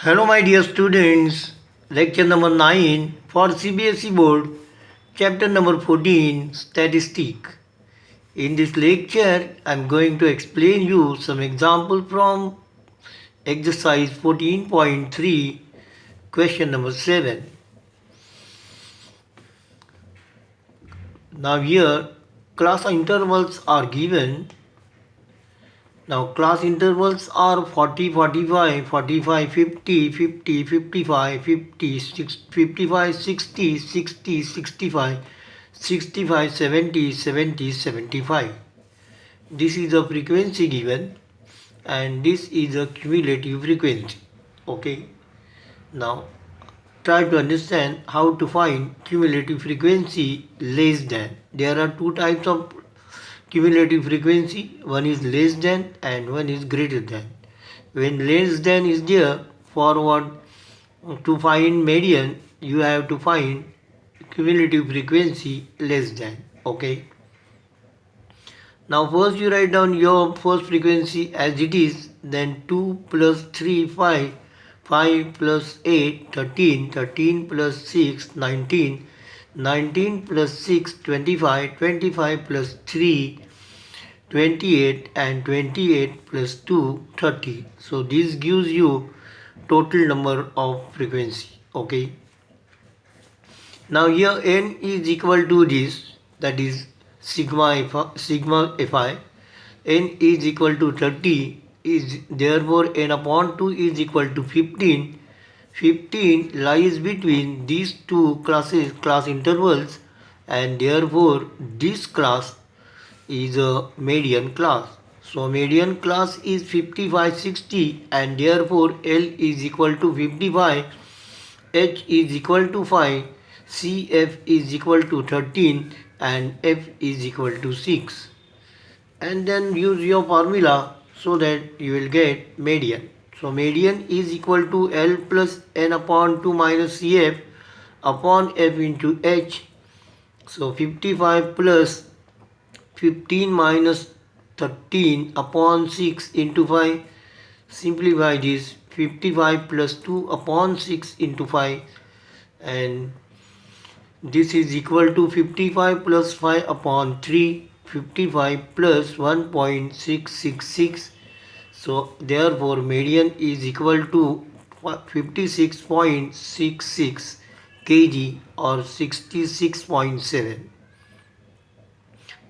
Hello, my dear students. Lecture number 9 for CBSE Board, chapter number 14, Statistic. In this lecture, I am going to explain you some example from exercise 14.3, question number 7. Now, here, class intervals are given. Now class intervals are 40, 45, 45, 50, 50, 55, 50, 55, 60, 60, 65, 65, 70, 70, 75. This is the frequency given and this is the cumulative frequency. Okay. Now try to understand how to find cumulative frequency less than. There are two types of cumulative frequency. One is less than and one is greater than. When less than is there, forward to find median, you have to find cumulative frequency less than. Okay. Now first you write down your first frequency as it is, then 2 plus 3, 5, 5 plus 8, 13, 13 plus 6, 19, 19 plus 6, 25, 25 plus 3, 28 and 28 plus 2, 30. So this gives you total number of frequency. Okay. Now here n is equal to this, that is sigma fi. N is equal to 30, is therefore n upon 2 is equal to 15. 15 lies between these two class intervals, and therefore this class is a median class. So median class is 5560 and therefore L is equal to 55, H is equal to 5, CF is equal to 13 and F is equal to 6. And then use your formula so that you will get median. So median is equal to L plus N upon 2 minus CF upon F into H. So 55 plus 15 minus 13 upon 6 into 5. Simplify this. 55 plus 2 upon 6 into 5, and this is equal to 55 plus 5 upon 3, 55 plus 1.666. So therefore median is equal to 56.66 kg or 66.7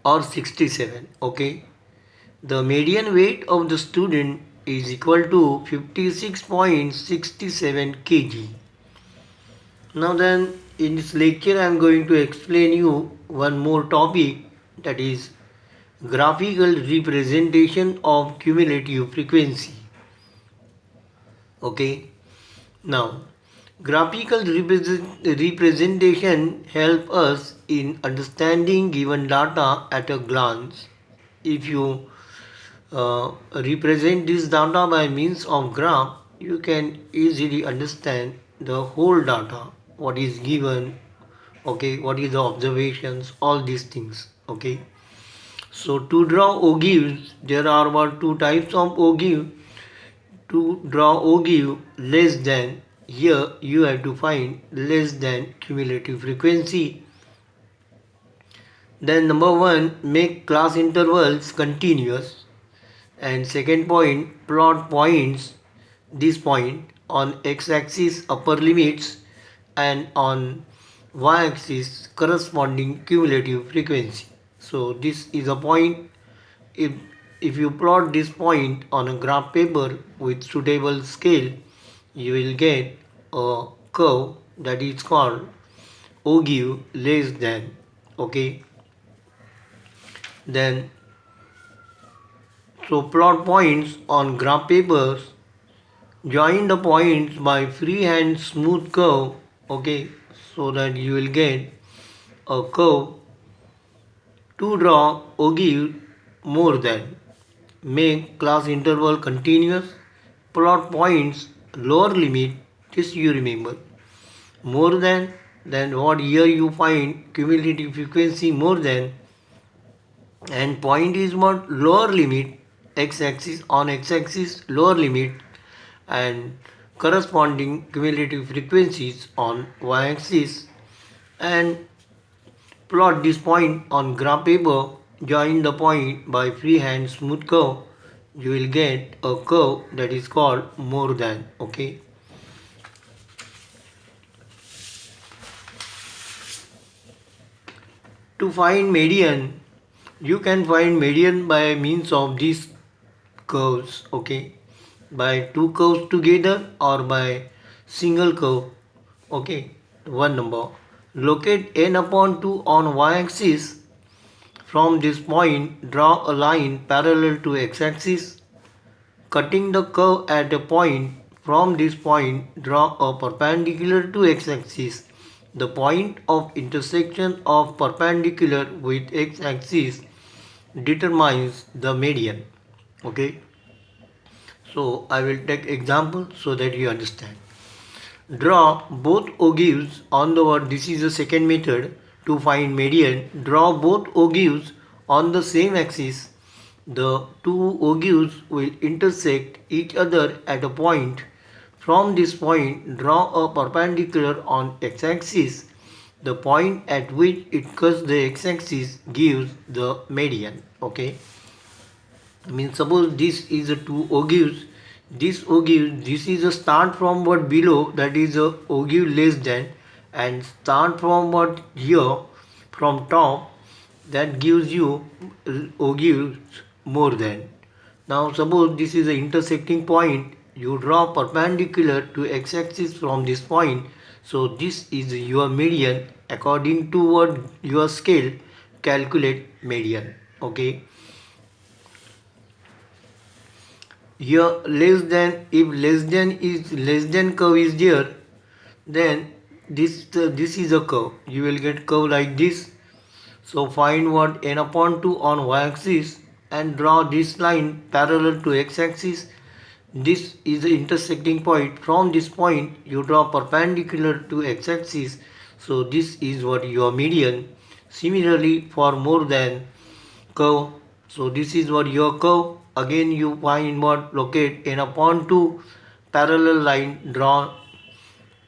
or 67. Okay. The median weight of the student is equal to 56.67 kg. Now then, in this lecture I am going to explain you one more topic, that is graphical representation of cumulative frequency. Okay. Now, graphical representation help us in understanding given data at a glance. If you represent this data by means of graph, you can easily understand the whole data, what is given, okay, what is the observations, all these things. Okay. So to draw ogives, there are about two types of ogive. To draw ogive less than, here you have to find less than cumulative frequency. Then number 1, make class intervals continuous. And second point, plot points, this point on x-axis upper limits and on y-axis corresponding cumulative frequency. So this is a point. If you plot this point on a graph paper with suitable scale, you will get a curve that is called ogive less than. Okay. Then so plot points on graph papers, join the points by freehand smooth curve, okay, so that you will get a curve. To draw ogive more than, make class interval continuous, plot points lower limit, this you remember, more than what here you find cumulative frequency more than, and point is what lower limit, x-axis, on x-axis lower limit, and corresponding cumulative frequencies on y-axis and plot this point on graph paper. Join the point by freehand smooth curve. You will get a curve that is called more than. Okay. To find median, you can find median by means of these curves. Okay, by two curves together or by single curve. Okay, one number. Locate n upon 2 on y-axis. From this point, draw a line parallel to x-axis. Cutting the curve at a point, from this point, draw a perpendicular to x-axis. The point of intersection of perpendicular with x-axis determines the median. Okay. So I will take example so that you understand. Draw both ogives on the word. This is the second method to find median. Draw both ogives on the same axis. The two ogives will intersect each other at a point. From this point, draw a perpendicular on x-axis. The point at which it cuts the x-axis gives the median. Okay. Means suppose this is a two ogives. This is a start from what below, that is a ogive less than, and start from what here from top, that gives you ogives more than. Now suppose this is the intersecting point. You draw perpendicular to x-axis from this point. So this is your median. According to what your scale, calculate median. Okay. Here less than, if less than is less than curve is there, then this is a curve. You will get curve like this. So find what n upon 2 on y-axis and draw this line parallel to x-axis. This is the intersecting point. From this point you draw perpendicular to x-axis. So this is what your median. Similarly for more than curve. So this is what your curve. Again you find what, locate n upon 2 parallel line drawn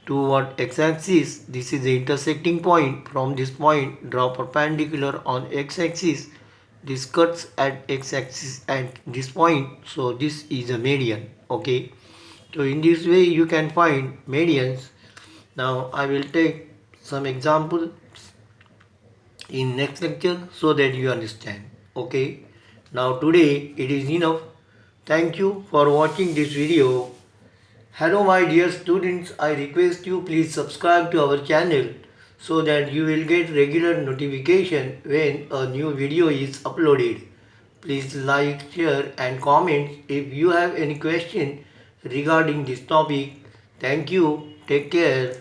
to what, x-axis. This is the intersecting point. From this point draw perpendicular on x-axis. This cuts at x-axis at this point. So this is a median. Okay. So in this way you can find medians. Now I will take some examples in next lecture so that you understand. Okay. Now today it is enough. Thank you for watching this video. Hello my dear students, I request you please subscribe to our channel so that you will get regular notification when a new video is uploaded. Please like, share and comment if you have any question regarding this topic. Thank you. Take care.